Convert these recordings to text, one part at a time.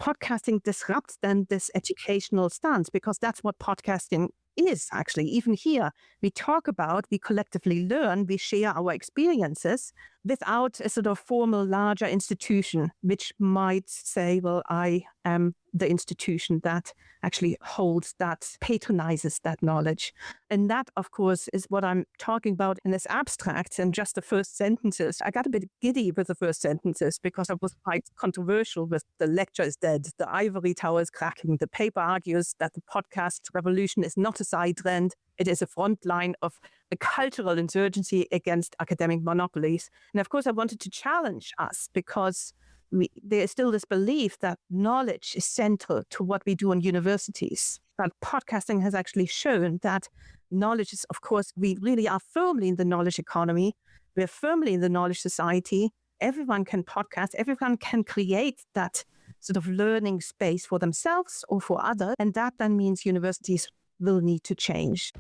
podcasting disrupts then this educational stance, because that's what podcasting is actually. Even here, we talk about, we collectively learn, we share our experiences without a sort of formal larger institution, which might say, well, I am the institution that actually holds that, patronizes that knowledge. And that, of course, is what I'm talking about in this abstract. And just the first sentences, I got a bit giddy with the first sentences because I was quite controversial with the lecture is dead, the ivory tower is cracking, the paper argues that the podcast revolution is not a side trend, it is a front line of a cultural insurgency against academic monopolies. And of course, I wanted to challenge us because there is still this belief that knowledge is central to what we do in universities. But podcasting has actually shown that knowledge is, of course, we really are firmly in the knowledge economy. We're firmly in the knowledge society. Everyone can podcast. Everyone can create that sort of learning space for themselves or for others. And that then means universities will need to change.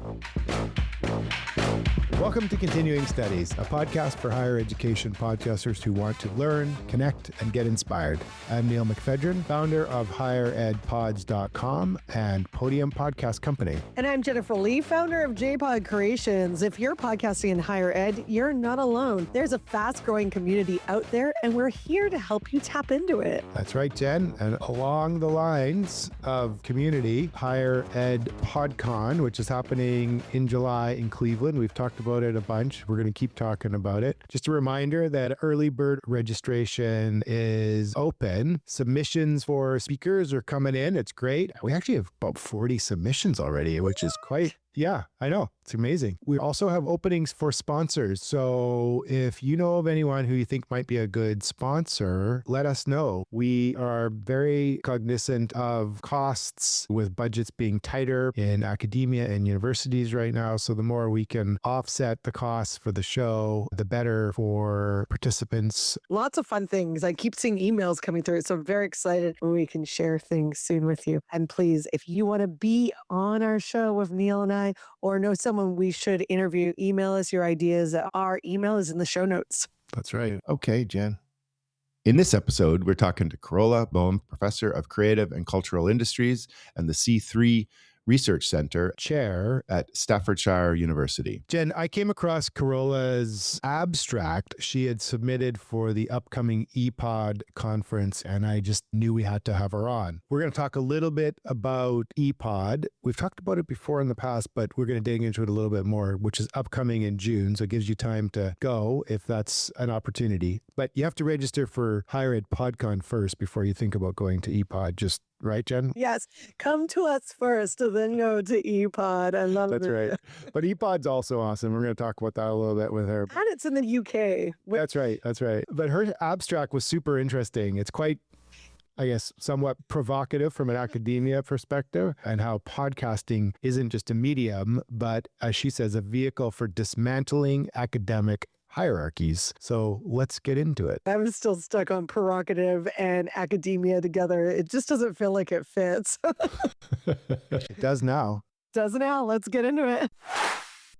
Welcome to Continuing Studies, a podcast for higher education podcasters who want to learn, connect, and get inspired. I'm Neil McPhedran, founder of higheredpods.com and Podium Podcast Company. And I'm Jennifer Lee, founder of JPod Creations. If you're podcasting in higher ed, you're not alone. There's a fast-growing community out there, and we're here to help you tap into it. That's right, Jen. And along the lines of community, Higher Ed PodCon, which is happening in July in Cleveland. We've talked about it a bunch. We're going to keep talking about it. Just a reminder that early bird registration is open. Submissions for speakers are coming in. It's great. We actually have about 40 submissions already, which is quite... Yeah, I know. It's amazing. We also have openings for sponsors. So if you know of anyone who you think might be a good sponsor, let us know. We are very cognizant of costs with budgets being tighter in academia and universities right now. So the more we can offset the costs for the show, the better for participants. Lots of fun things. I keep seeing emails coming through. So I'm very excited when we can share things soon with you. And please, if you want to be on our show with Neil and I, or know someone we should interview, email us your ideas. Our email is in the show notes. That's right. Okay, Jen. In this episode, we're talking to Carola Boem, professor of creative and cultural industries and the C3 Research Center chair at Staffordshire University. Jen, I came across Carola's abstract she had submitted for the upcoming EPOD conference, and I just knew we had to have her on. We're going to talk a little bit about EPOD. We've talked about it before in the past, but we're going to dig into it a little bit more, which is upcoming in June. So it gives you time to go if that's an opportunity. But you have to register for Higher Ed PodCon first before you think about going to EPOD. Just right, Jen? Yes. Come to us first and then go to EPOD. I love it. That's right. But EPOD's also awesome. We're going to talk about that a little bit with her. And it's in the UK. That's right. That's right. But her abstract was super interesting. It's quite, I guess, somewhat provocative from an academia perspective, and how podcasting isn't just a medium, but as she says, a vehicle for dismantling academic hierarchies. So let's get into it. I'm still stuck on prerogative and academia together. It just doesn't feel like it fits. It does now. Does now. Let's get into it.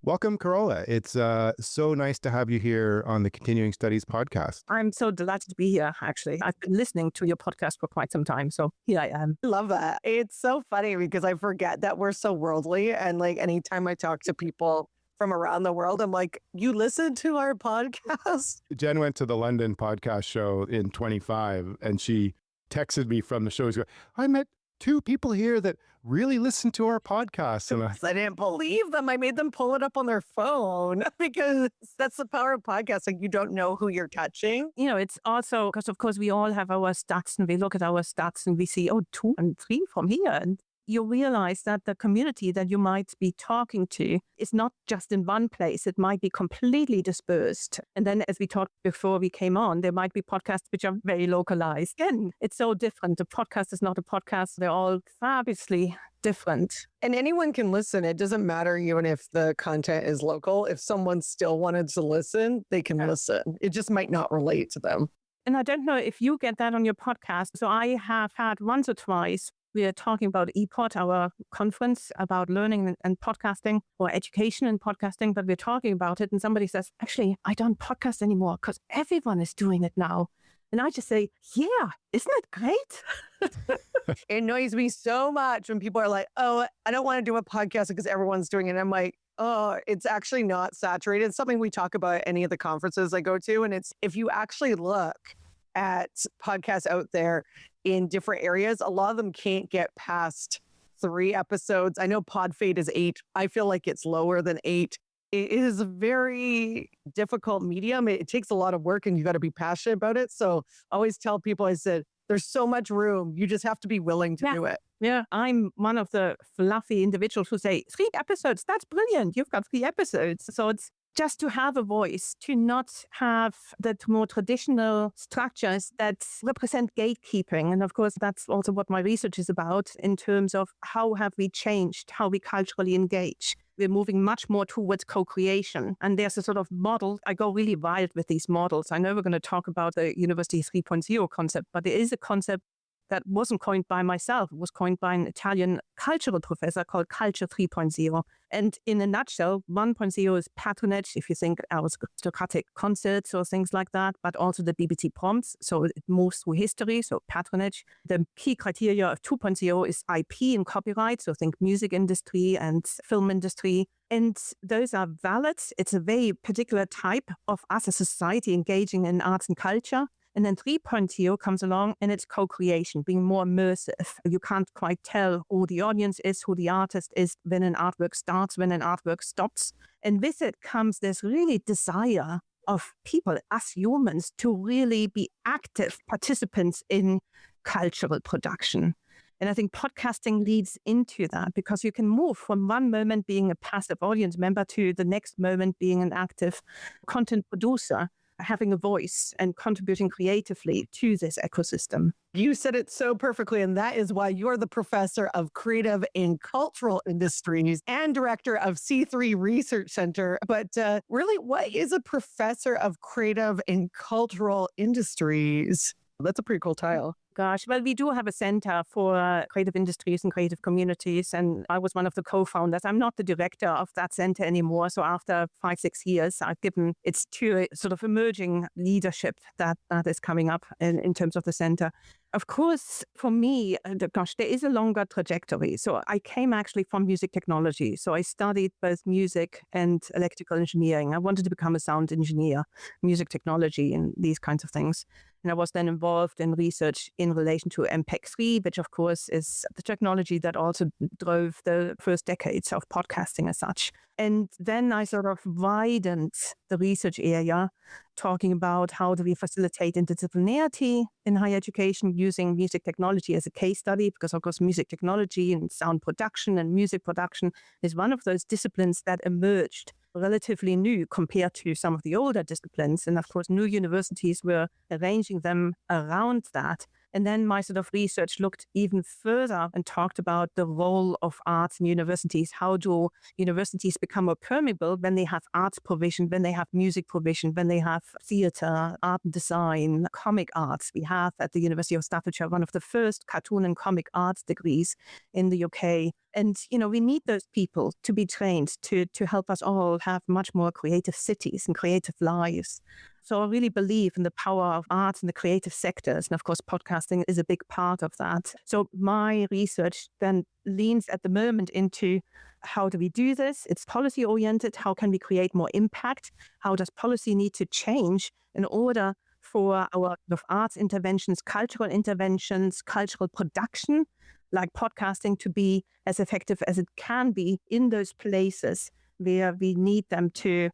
Welcome, Carola. It's so nice to have you here on the Continuing Studies podcast. I'm so delighted to be here, actually. I've been listening to your podcast for quite some time, so here I am. Love that. It's so funny because I forget that we're so worldly. And like anytime I talk to people from around the world, I'm like, you listen to our podcast? Jen went to the London podcast show in 25, and she texted me from the show. She's going, I met 2 people here that really listen to our podcast. And I didn't believe them. I made them pull it up on their phone because that's the power of podcasting. You don't know who you're touching. You know, it's also because, of course, we all have our stats and we look at our stats and we see, 2 and 3 from here. And you realize that the community that you might be talking to is not just in one place. It might be completely dispersed. And then, as we talked before we came on, there might be podcasts which are very localized. Again, it's so different. A podcast is not a podcast. They're all fabulously different. And anyone can listen. It doesn't matter even if the content is local. If someone still wanted to listen, they can listen. It just might not relate to them. And I don't know if you get that on your podcast. So I have had once or twice, we are talking about EPOD, our conference about learning and podcasting, or education and podcasting, but we're talking about it and somebody says, actually, I don't podcast anymore because everyone is doing it now. And I just say, yeah, isn't it great? It annoys me so much when people are like, oh, I don't want to do a podcast because everyone's doing it. And I'm like, oh, it's actually not saturated. It's something we talk about at any of the conferences I go to. And it's, if you actually look at podcasts out there in different areas, a lot of them can't get past 3 episodes. I know Podfade is 8. I feel like it's lower than 8. It is a very difficult medium. It takes a lot of work and you got to be passionate about it. So I always tell people, I said, there's so much room. You just have to be willing to do it. Yeah, I'm one of the fluffy individuals who say 3 episodes. That's brilliant. You've got 3 episodes. So it's just to have a voice, to not have the more traditional structures that represent gatekeeping. And of course, that's also what my research is about in terms of how have we changed, how we culturally engage. We're moving much more towards co-creation. And there's a sort of model. I go really wild with these models. I know we're going to talk about the University 3.0 concept, but there is a concept that wasn't coined by myself. It was coined by an Italian cultural professor called Culture 3.0. And in a nutshell, 1.0 is patronage, if you think aristocratic concerts or things like that, but also the BBC prompts. So it moves through history, so patronage. The key criteria of 2.0 is IP and copyright, so think music industry and film industry. And those are valid. It's a very particular type of us as a society engaging in arts and culture. And then 3.0 comes along and it's co-creation, being more immersive. You can't quite tell who the audience is, who the artist is when an artwork starts, when an artwork stops. And with it comes this really desire of people, us humans, to really be active participants in cultural production. And I think podcasting leads into that because you can move from one moment being a passive audience member to the next moment being an active content producer, having a voice and contributing creatively to this ecosystem. You said it so perfectly, and that is why you're the professor of creative and cultural industries and director of C3 Research Center. But really, what is a professor of creative and cultural industries? That's a pretty cool title. Gosh, well, we do have a center for creative industries and creative communities, and I was one of the co-founders. I'm not the director of that center anymore. So after 5-6 years, I've given it to a sort of emerging leadership that is coming up in terms of the center. Of course, for me, there is a longer trajectory. So I came actually from music technology. So I studied both music and electrical engineering. I wanted to become a sound engineer, music technology and these kinds of things. And I was then involved in research in relation to MPEG-3, which of course is the technology that also drove the first decades of podcasting as such. And then I sort of widened the research area, talking about how do we facilitate interdisciplinarity in higher education using music technology as a case study, because of course music technology and sound production and music production is one of those disciplines that emerged relatively new compared to some of the older disciplines. And of course, new universities were arranging them around that. And then my sort of research looked even further and talked about the role of arts in universities. How do universities become more permeable when they have arts provision, when they have music provision, when they have theater, art and design, comic arts? We have at the University of Staffordshire one of the first cartoon and comic arts degrees in the UK. And, we need those people to be trained to help us all have much more creative cities and creative lives. So I really believe in the power of arts in the creative sectors. And of course, podcasting is a big part of that. So my research then leans at the moment into how do we do this? It's policy oriented. How can we create more impact? How does policy need to change in order for our arts interventions, cultural production, like podcasting, to be as effective as it can be in those places where we need them to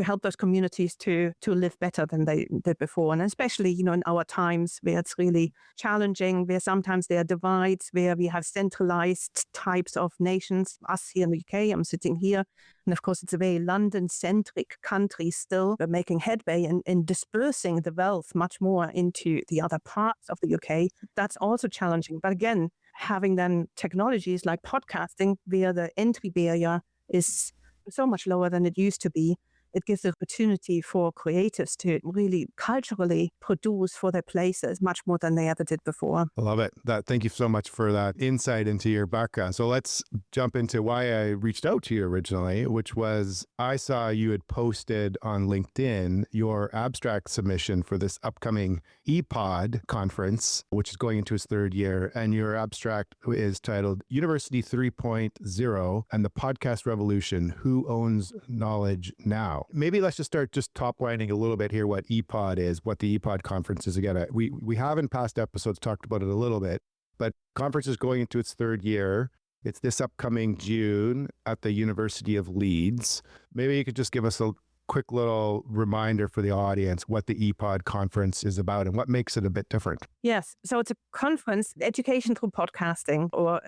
help those communities to live better than they did before. And especially, in our times where it's really challenging, where sometimes there are divides, where we have centralized types of nations. Us here in the UK, I'm sitting here. And of course, it's a very London-centric country still. We're making headway in dispersing the wealth much more into the other parts of the UK. That's also challenging. But again, having then technologies like podcasting, where the entry barrier is so much lower than it used to be, it gives the opportunity for creatives to really culturally produce for their places much more than they ever did before. I love it. Thank you so much for that insight into your background. So let's jump into why I reached out to you originally, which was I saw you had posted on LinkedIn your abstract submission for this upcoming EPOD conference, which is going into its third year. And your abstract is titled University 3.0 and the Podcast Revolution, Who Owns Knowledge Now? Maybe let's just start top lining a little bit here what EPOD is, what the EPOD conference is. Again, we have in past episodes talked about it a little bit, but conference is going into its third year. It's this upcoming June at the University of Leeds. Maybe you could just give us a quick little reminder for the audience what the EPOD conference is about and what makes it a bit different. Yes. So it's a conference, education through podcasting, or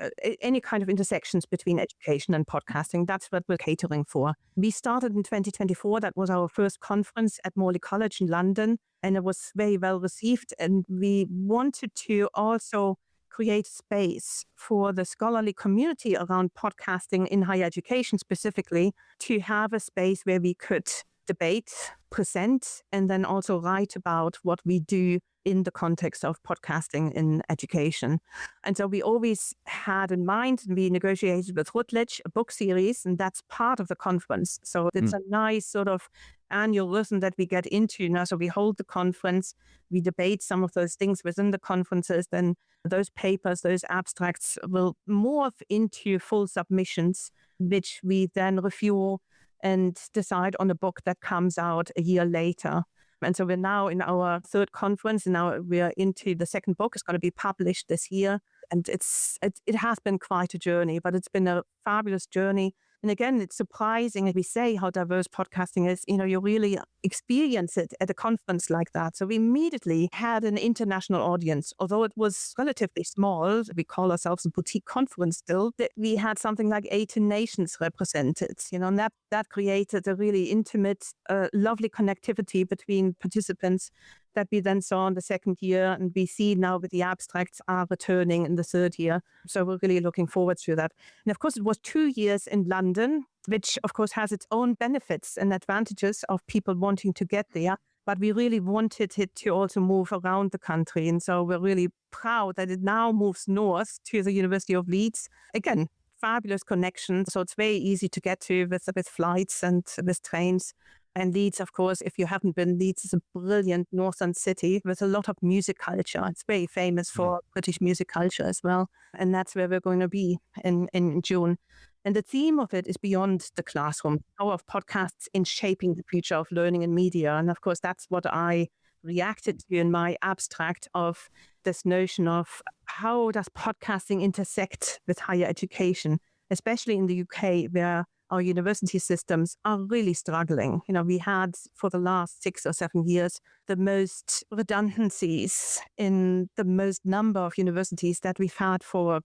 any kind of intersections between education and podcasting. That's what we're catering for. We started in 2024. That was our first conference at Morley College in London, and it was very well received. And we wanted to also create space for the scholarly community around podcasting in higher education specifically, to have a space where we could debate, present, and then also write about what we do in the context of podcasting in education. And so we always had in mind, and we negotiated with Routledge, a book series, and that's part of the conference. So it's a nice sort of annual rhythm that we get into now. So we hold the conference, we debate some of those things within the conferences, then those papers, those abstracts will morph into full submissions, which we then review and decide on a book that comes out a year later. And so we're now in our third conference, and now we're into the second book. It's going to be published this year. And it has been quite a journey, but it's been a fabulous journey. And again, it's surprising, as we say, how diverse podcasting is. You really experience it at a conference like that. So we immediately had an international audience, although it was relatively small. We call ourselves a boutique conference still. That we had something like 18 nations represented, and that created a really intimate, lovely connectivity between participants that we then saw in the second year, and we see now with the abstracts are returning in the third year. So we're really looking forward to that. And of course, it was 2 years in London, which of course has its own benefits and advantages of people wanting to get there. But we really wanted it to also move around the country. And so we're really proud that it now moves north to the University of Leeds. Again, fabulous connection. So it's very easy to get to with flights and with trains. And Leeds, of course, if you haven't been, Leeds is a brilliant northern city with a lot of music culture. It's very famous for British music culture as well. And that's where we're going to be in June. And the theme of it is beyond the classroom, power of podcasts in shaping the future of learning and media. And of course, that's what I reacted to in my abstract of this notion of how does podcasting intersect with higher education, especially in the UK, where our university systems are really struggling. We had for the last 6 or 7 years the most redundancies in the most number of universities that we've had for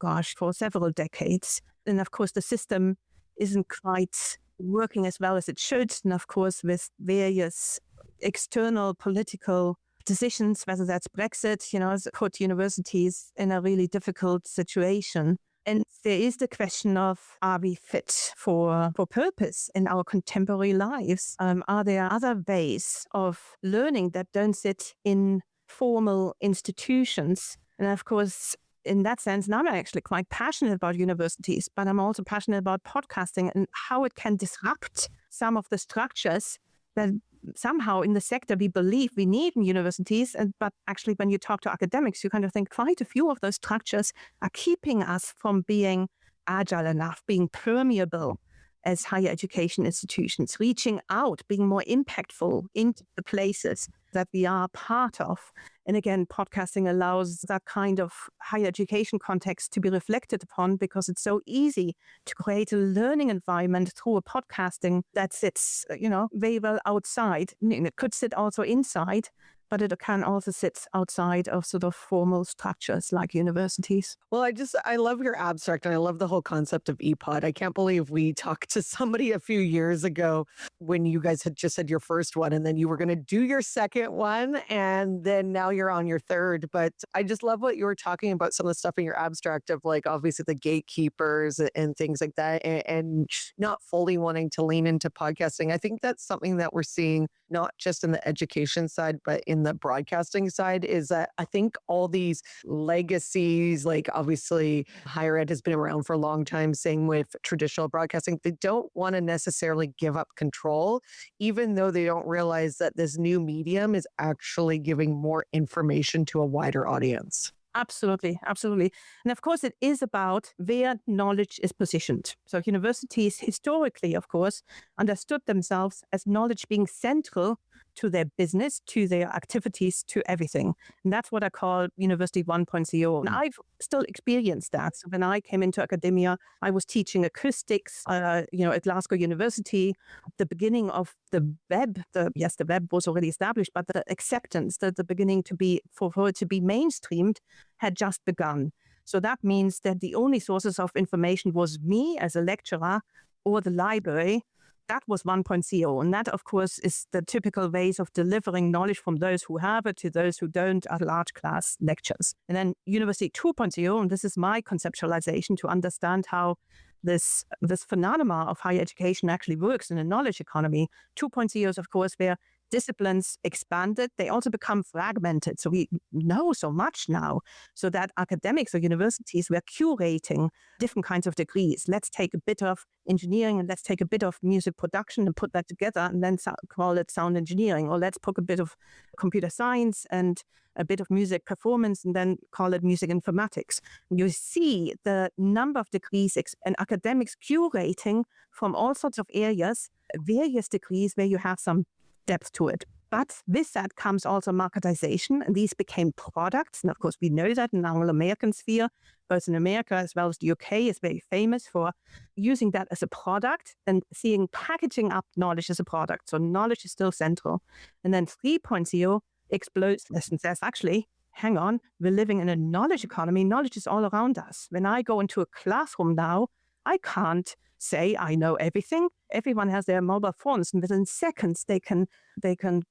several decades. And of course, the system isn't quite working as well as it should. And of course, with various external political decisions, whether that's Brexit, has put universities in a really difficult situation. And there is the question of, are we fit for purpose in our contemporary lives? Are there other ways of learning that don't sit in formal institutions? And of course, in that sense, and I'm actually quite passionate about universities, but I'm also passionate about podcasting and how it can disrupt some of the structures that somehow in the sector we believe we need in universities. But actually, when you talk to academics, you kind of think quite a few of those structures are keeping us from being agile enough, being permeable as higher education institutions, reaching out, being more impactful into the places that we are part of. And again, podcasting allows that kind of higher education context to be reflected upon, because it's so easy to create a learning environment through a podcasting that sits, very well outside. It could sit also inside, but it can also sit outside of sort of formal structures like universities. Well, I love your abstract and I love the whole concept of EPOD. I can't believe we talked to somebody a few years ago when you guys had just had your first one and then you were going to do your second one and then now you're on your third. But I just love what you were talking about, some of the stuff in your abstract of like obviously the gatekeepers and things like that and not fully wanting to lean into podcasting. I think that's something that we're seeing not just in the education side, but in the broadcasting side is that I think all these legacies, like obviously higher ed has been around for a long time, same with traditional broadcasting, they don't want to necessarily give up control, even though they don't realize that this new medium is actually giving more information to a wider audience. Absolutely, absolutely. And of course, it is about where knowledge is positioned. So universities historically, of course, understood themselves as knowledge being central to their business, to their activities, to everything. And that's what I call University 1.0. And I've still experienced that. So when I came into academia, I was teaching acoustics, at Glasgow University. The beginning of the web, the web was already established, but the acceptance, the beginning to be, for it to be mainstreamed had just begun. So that means that the only sources of information was me as a lecturer or the library. That was 1.0. And that, of course, is the typical ways of delivering knowledge from those who have it to those who don't at large class lectures. And then University 2.0, and this is my conceptualization to understand how this phenomena of higher education actually works in a knowledge economy. 2.0 is, of course, where disciplines expanded, they also become fragmented. So we know so much now, so that academics or universities were curating different kinds of degrees. Let's take a bit of engineering and let's take a bit of music production and put that together and then call it sound engineering. Or let's put a bit of computer science and a bit of music performance and then call it music informatics. You see the number of degrees and academics curating from all sorts of areas, various degrees where you have some depth to it. But with that comes also marketization, and these became products. And of course, we know that in the Anglo-American sphere, both in America as well as the UK is very famous for using that as a product and seeing packaging up knowledge as a product. So knowledge is still central. And then 3.0 explodes this and says, actually, hang on, we're living in a knowledge economy. Knowledge is all around us. When I go into a classroom now, I can't say I know everything. Everyone has their mobile phones, and within seconds they can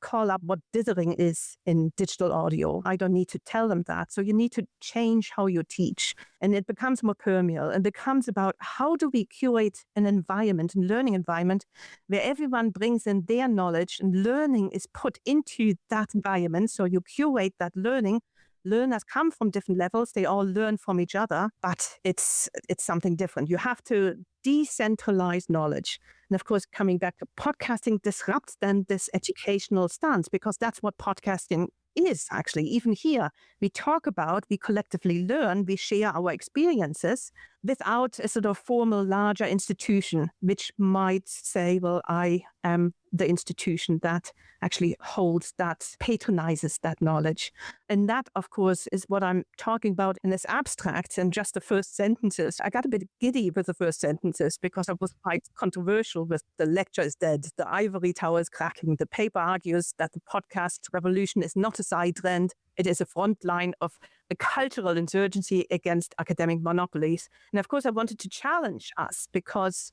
call up what dithering is in digital audio. I don't need to tell them that. So you need to change how you teach, and it becomes more permeable and becomes about how do we curate an environment, a learning environment, where everyone brings in their knowledge and learning is put into that environment. So you curate that learning. Learners come from different levels. They all learn from each other, but it's something different. You have to decentralize knowledge. And of course, coming back to podcasting disrupts then this educational stance, because that's what podcasting is actually. Even here, we talk about, we collectively learn, we share our experiences without a sort of formal larger institution, which might say, well, I am the institution that actually holds that, patronizes that knowledge. And that, of course, is what I'm talking about in this abstract and just the first sentences. I got a bit giddy with the first sentences because I was quite controversial with the lecture is dead, the ivory tower is cracking, the paper argues that the podcast revolution is not a side trend, it is a front line of a cultural insurgency against academic monopolies. And of course, I wanted to challenge us because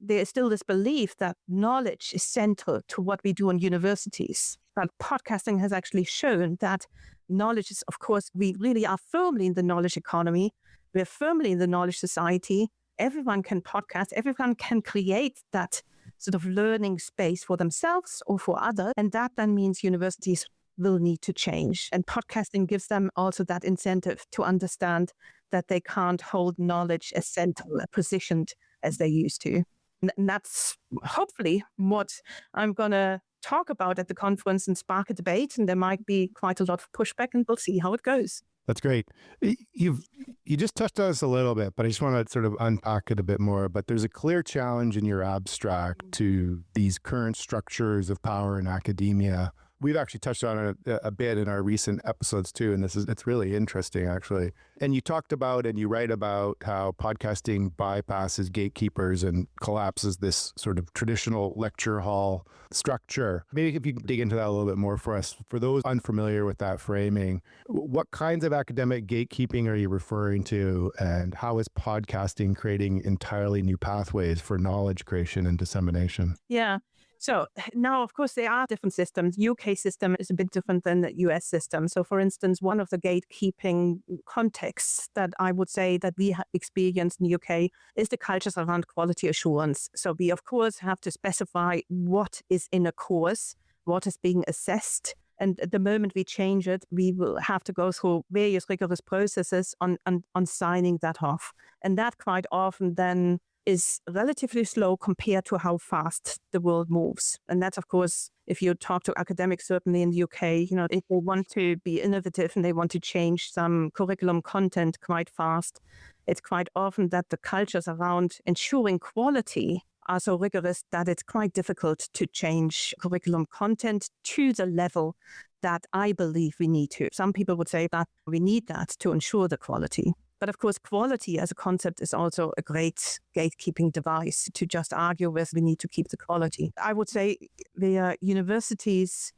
there is still this belief that knowledge is central to what we do in universities. But podcasting has actually shown that knowledge is, of course, we really are firmly in the knowledge economy. We're firmly in the knowledge society. Everyone can podcast. Everyone can create that sort of learning space for themselves or for others. And that then means universities will need to change. And podcasting gives them also that incentive to understand that they can't hold knowledge as central, positioned as they used to. And that's hopefully what I'm going to talk about at the conference and spark a debate. And there might be quite a lot of pushback, and we'll see how it goes. That's great. You just touched on this a little bit, but I just want to sort of unpack it a bit more. But there's a clear challenge in your abstract to these current structures of power in academia, We've actually touched on it a bit in our recent episodes too, and it's really interesting actually. And you talked about and you write about how podcasting bypasses gatekeepers and collapses this sort of traditional lecture hall structure. Maybe if you can dig into that a little bit more for us, for those unfamiliar with that framing, what kinds of academic gatekeeping are you referring to, and how is podcasting creating entirely new pathways for knowledge creation and dissemination? Yeah. So now, of course, there are different systems. UK system is a bit different than the US system. So for instance, one of the gatekeeping contexts that I would say that we experience in the UK is the cultures around quality assurance. So we, of course, have to specify what is in a course, what is being assessed. And at the moment we change it, we will have to go through various rigorous processes on signing that off. And that quite often then is relatively slow compared to how fast the world moves. And that's, of course, if you talk to academics, certainly in the UK, if they want to be innovative and they want to change some curriculum content quite fast, it's quite often that the cultures around ensuring quality are so rigorous that it's quite difficult to change curriculum content to the level that I believe we need to. Some people would say that we need that to ensure the quality. But of course, quality as a concept is also a great gatekeeping device to just argue with. We need to keep the quality. I would say the universities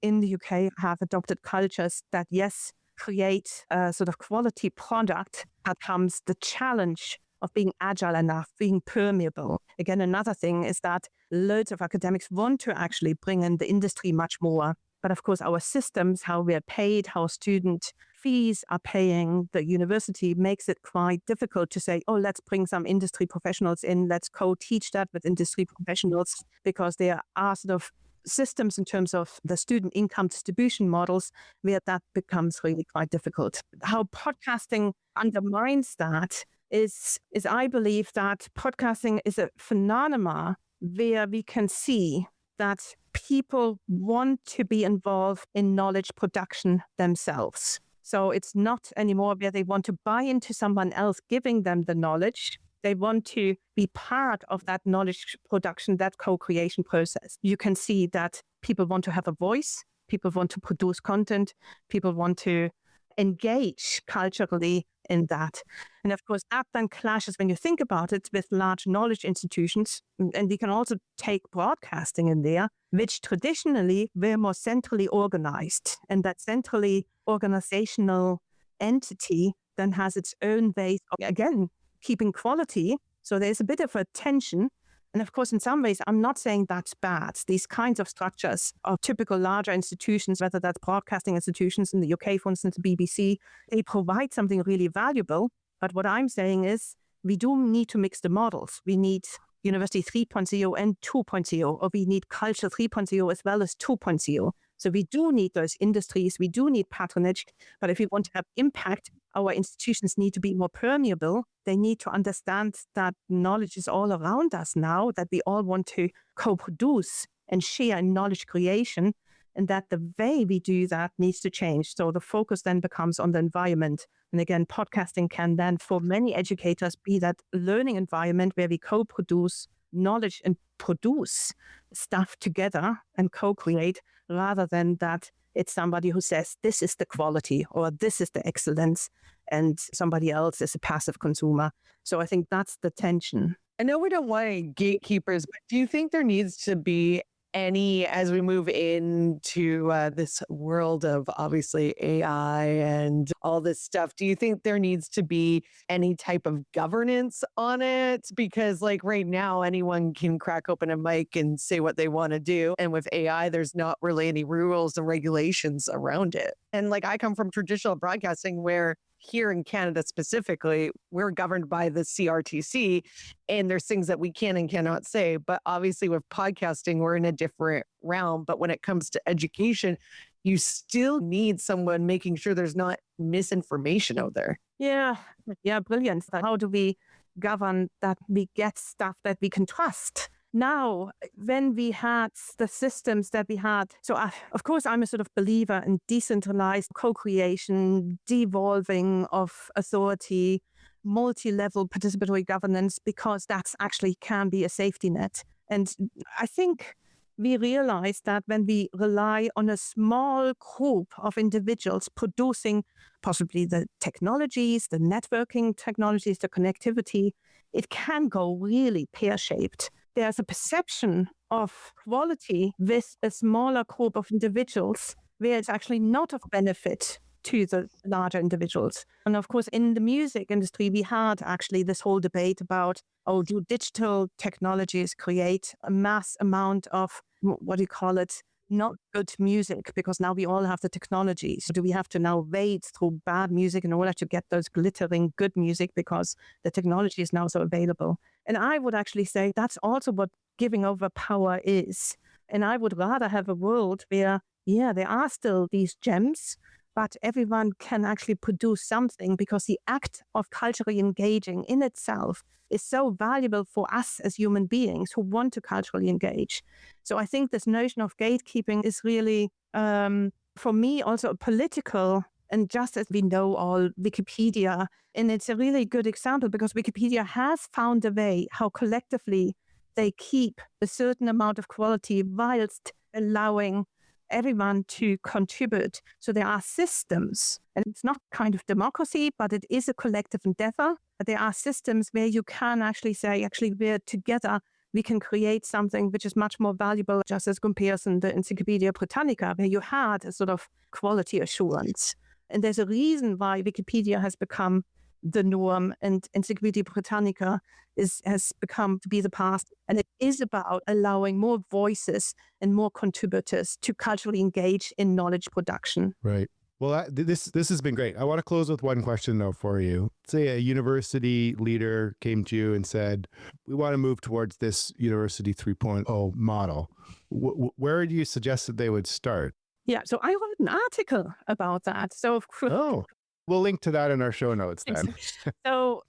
in the UK have adopted cultures that, yes, create a sort of quality product that comes the challenge of being agile enough, being permeable. Again, another thing is that loads of academics want to actually bring in the industry much more. But of course, our systems, how we are paid, how student fees are paying the university makes it quite difficult to say, oh, let's bring some industry professionals in, let's co-teach that with industry professionals, because there are sort of systems in terms of the student income distribution models where that becomes really quite difficult. How podcasting undermines that is I believe that podcasting is a phenomenon where we can see that people want to be involved in knowledge production themselves. So it's not anymore where they want to buy into someone else giving them the knowledge. They want to be part of that knowledge production, that co-creation process. You can see that people want to have a voice, people want to produce content, people want to engage culturally in that. And of course, that then clashes, when you think about it, with large knowledge institutions. And we can also take broadcasting in there, which traditionally were more centrally organized. And that centrally organizational entity then has its own ways of, again, keeping quality. So there's a bit of a tension. And of course, in some ways, I'm not saying that's bad. These kinds of structures of typical larger institutions, whether that's broadcasting institutions in the UK, for instance, the BBC, they provide something really valuable. But what I'm saying is we do need to mix the models. We need University 3.0 and 2.0, or we need Culture 3.0 as well as 2.0. So we do need those industries, we do need patronage, but if we want to have impact, our institutions need to be more permeable. They need to understand that knowledge is all around us now, that we all want to co-produce and share in knowledge creation, and that the way we do that needs to change. So the focus then becomes on the environment. And again, podcasting can then, for many educators, be that learning environment where we co-produce knowledge and produce stuff together and co-create, rather than that it's somebody who says, this is the quality or this is the excellence, and somebody else is a passive consumer. So I think that's the tension. I know we don't want any gatekeepers, but do you think there needs to be any, as we move into this world of obviously AI and all this stuff, do you think there needs to be any type of governance on it? Because like right now, anyone can crack open a mic and say what they want to do. And with AI, there's not really any rules and regulations around it. And like I come from traditional broadcasting where here in Canada specifically, we're governed by the CRTC, and there's things that we can and cannot say. But obviously with podcasting, we're in a different realm. But when it comes to education, you still need someone making sure there's not misinformation out there. Yeah, brilliant. How do we govern that we get stuff that we can trust? Now, when we had the systems that we had, so of course, I'm a sort of believer in decentralized co-creation, devolving of authority, multi-level participatory governance, because that's actually can be a safety net. And I think we realized that when we rely on a small group of individuals producing possibly the technologies, the networking technologies, the connectivity, it can go really pear-shaped. There's a perception of quality with a smaller group of individuals where it's actually not of benefit to the larger individuals. And of course, in the music industry, we had actually this whole debate about, do digital technologies create a mass amount of, what do you call it, not good music? Because now we all have the technology. So do we have to now wade through bad music in order to get those glittering good music because the technology is now so available? And I would actually say that's also what giving over power is. And I would rather have a world where, there are still these gems, but everyone can actually produce something, because the act of culturally engaging in itself is so valuable for us as human beings who want to culturally engage. So I think this notion of gatekeeping is really, for me, also a political, and just as we know all, Wikipedia, and it's a really good example because Wikipedia has found a way how collectively they keep a certain amount of quality whilst allowing everyone to contribute. So there are systems, and it's not kind of democracy, but it is a collective endeavor. There are systems where you can actually say, we're together, we can create something which is much more valuable, just as comparison the Encyclopedia Britannica, where you had a sort of quality assurance. And there's a reason why Wikipedia has become the norm and Encyclopedia Britannica has become to be the past. And it is about allowing more voices and more contributors to culturally engage in knowledge production. Right. Well, this has been great. I want to close with one question, though, for you. Say a university leader came to you and said, we want to move towards this University 3.0 model. Where do you suggest that they would start? Yeah, so I wrote an article about that. So we'll link to that in our show notes then. So,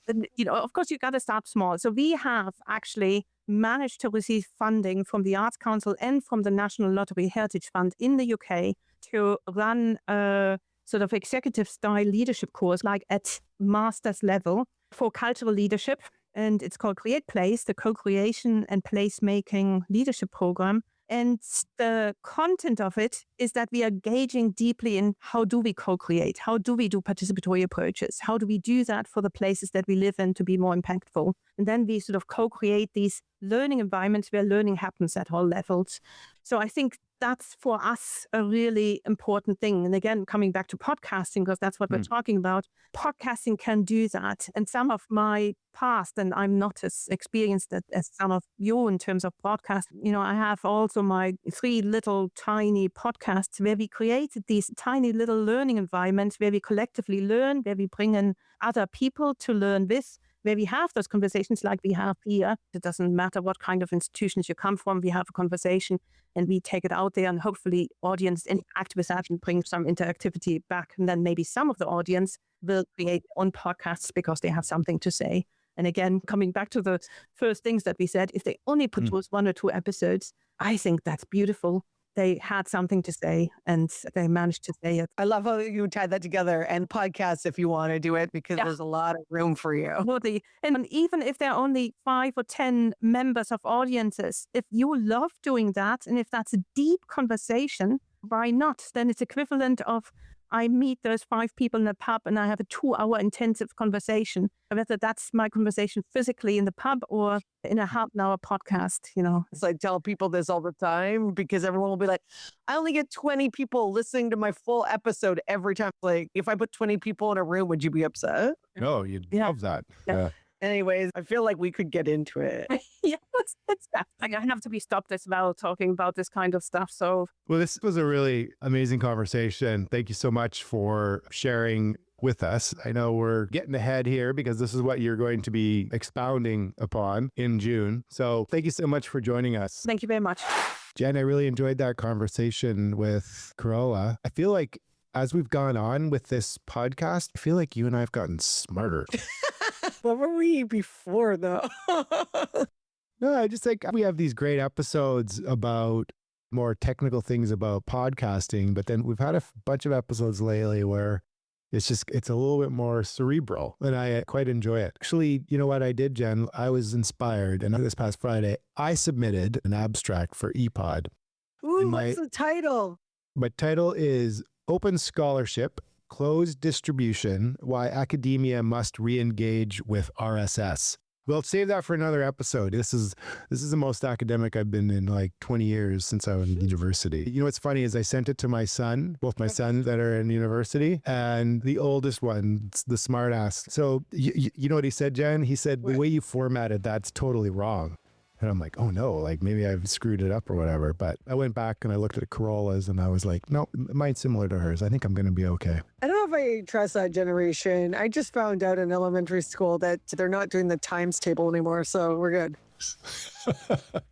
of course, you got to start small. So we have actually managed to receive funding from the Arts Council and from the National Lottery Heritage Fund in the UK to run a sort of executive style leadership course, like at master's level for cultural leadership. And it's called Create Place, the co-creation and placemaking leadership program. And the content of it is that we are engaging deeply in how do we co-create? How do we do participatory approaches? How do we do that for the places that we live in to be more impactful? And then we sort of co-create these learning environments where learning happens at all levels. So I think that's for us a really important thing. And again, coming back to podcasting, because that's what we're talking about, podcasting can do that. And some of my past, and I'm not as experienced as some of you in terms of podcasting, I have also my 3 little tiny podcasts where we created these tiny little learning environments where we collectively learn, where we bring in other people to learn with, where we have those conversations like we have here. It doesn't matter what kind of institutions you come from, we have a conversation and we take it out there, and hopefully audience interact with that and bring some interactivity back. And then maybe some of the audience will create their own podcasts because they have something to say. And again, coming back to the first things that we said, if they only produce 1 or 2 episodes, I think that's beautiful. They had something to say and they managed to say it. I love how you tied that together, and podcasts if you want to do it, because there's a lot of room for you. Absolutely. And even if there are only 5 or 10 members of audiences, if you love doing that and if that's a deep conversation, why not? Then it's equivalent of I meet those 5 people in a pub and I have a 2-hour intensive conversation, whether that's my conversation physically in the pub or in a half-an-hour podcast, It's like, tell people this all the time because everyone will be like, I only get 20 people listening to my full episode every time. Like, if I put 20 people in a room, would you be upset? No, you'd love that. Yeah. Anyways, I feel like we could get into it. It's like I have to be stopped as well talking about this kind of stuff. So, well, this was a really amazing conversation. Thank you so much for sharing with us. I know we're getting ahead here because this is what you're going to be expounding upon in June. So thank you so much for joining us. Thank you very much. Jen, I really enjoyed that conversation with Carola. I feel like as we've gone on with this podcast, I feel like you and I have gotten smarter. What were we before, though? No, I just think we have these great episodes about more technical things about podcasting, but then we've had a bunch of episodes lately where It's a little bit more cerebral, and I quite enjoy it. Actually, you know what I did, Jen? I was inspired, and this past Friday, I submitted an abstract for EPOD. Ooh, what's the title? My title is Open Scholarship, Closed Distribution, Why Academia Must Re-Engage with RSS. We'll save that for another episode. This is the most academic I've been in like 20 years since I was in university. You know what's funny is I sent it to my son, both my sons that are in university, and the oldest one, the smart ass. So you know what he said, Jen? He said, the way you formatted that's totally wrong. And I'm like, oh no, like maybe I've screwed it up or whatever. But I went back and I looked at Carola's and I was like, no, mine's similar to hers. I think I'm going to be okay. I don't know if I trust that generation. I just found out in elementary school that they're not doing the times table anymore. So we're good.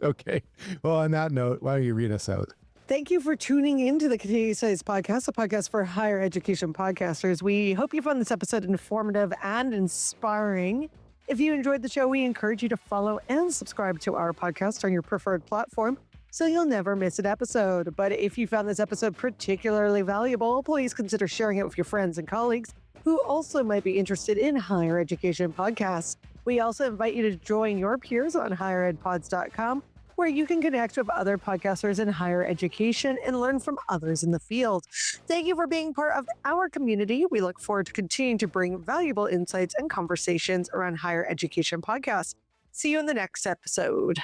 Okay. Well, on that note, why don't you read us out? Thank you for tuning into the Continuous Studies Podcast, a podcast for higher education podcasters. We hope you found this episode informative and inspiring. If you enjoyed the show, we encourage you to follow and subscribe to our podcast on your preferred platform so you'll never miss an episode. But if you found this episode particularly valuable, please consider sharing it with your friends and colleagues who also might be interested in higher education podcasts. We also invite you to join your peers on higheredpods.com, where you can connect with other podcasters in higher education and learn from others in the field. Thank you for being part of our community. We look forward to continuing to bring valuable insights and conversations around higher education podcasts. See you in the next episode.